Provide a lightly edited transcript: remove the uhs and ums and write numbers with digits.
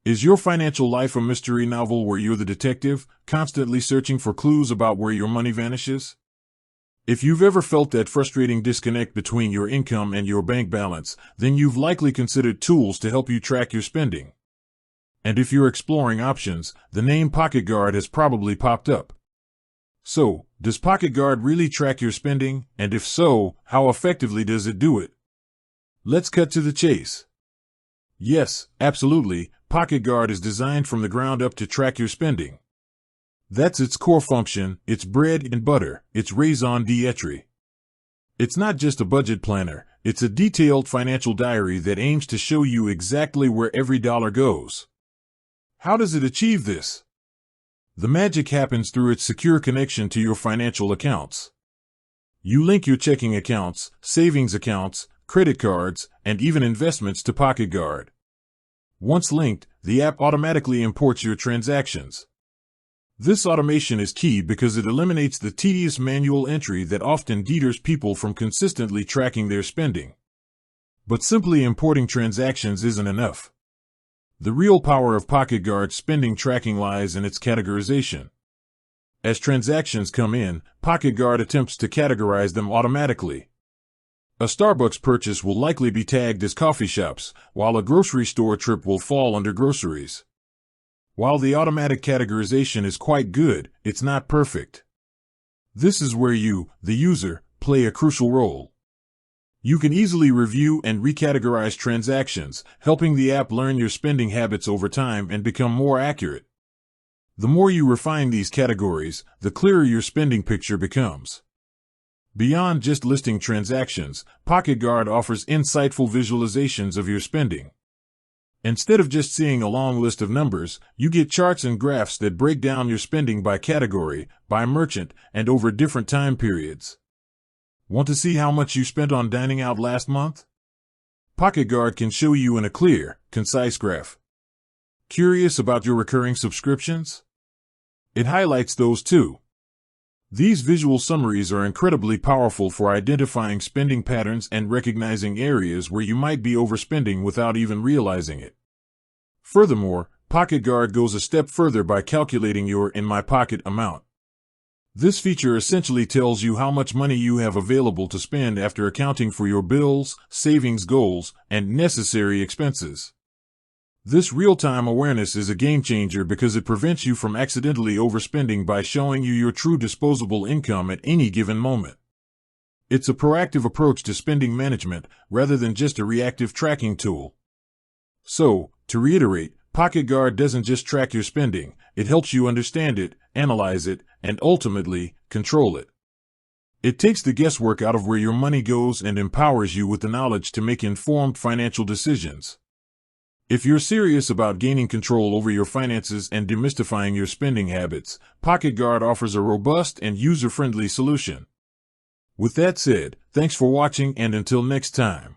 Is your financial life a mystery novel where you're the detective, constantly searching for clues about where your money vanishes? If you've ever felt that frustrating disconnect between your income and your bank balance, then you've likely considered tools to help you track your spending. And if you're exploring options, the name Pocketguard has probably popped up. So, does Pocketguard really track your spending? And if so, how effectively does it do it? Let's cut to the chase. Yes, absolutely, Pocketguard is designed from the ground up to track your spending. That's its core function, its bread and butter, its raison d'etre. It's not just a budget planner, it's a detailed financial diary that aims to show you exactly where every dollar goes. How does it achieve this? The magic happens through its secure connection to your financial accounts. You link your checking accounts, savings accounts, credit cards, and even investments to Pocketguard. Once linked, the app automatically imports your transactions. This automation is key because it eliminates the tedious manual entry that often deters people from consistently tracking their spending. But simply importing transactions isn't enough. The real power of Pocketguard's spending tracking lies in its categorization. As transactions come in, Pocketguard attempts to categorize them automatically. A Starbucks purchase will likely be tagged as coffee shops, while a grocery store trip will fall under groceries. While the automatic categorization is quite good, it's not perfect. This is where you, the user, play a crucial role. You can easily review and recategorize transactions, helping the app learn your spending habits over time and become more accurate. The more you refine these categories, the clearer your spending picture becomes. Beyond just listing transactions, Pocketguard offers insightful visualizations of your spending. Instead of just seeing a long list of numbers, you get charts and graphs that break down your spending by category, by merchant, and over different time periods. Want to see how much you spent on dining out last month? Pocketguard can show you in a clear, concise graph. Curious about your recurring subscriptions? It highlights those too. These visual summaries are incredibly powerful for identifying spending patterns and recognizing areas where you might be overspending without even realizing it. Furthermore, Pocketguard goes a step further by calculating your in my pocket amount. This feature essentially tells you how much money you have available to spend after accounting for your bills, savings goals, and necessary expenses. This real-time awareness is a game-changer because it prevents you from accidentally overspending by showing you your true disposable income at any given moment. It's a proactive approach to spending management rather than just a reactive tracking tool. So, to reiterate, Pocketguard doesn't just track your spending, it helps you understand it, analyze it, and ultimately, control it. It takes the guesswork out of where your money goes and empowers you with the knowledge to make informed financial decisions. If you're serious about gaining control over your finances and demystifying your spending habits, Pocketguard offers a robust and user-friendly solution. With that said, thanks for watching and until next time.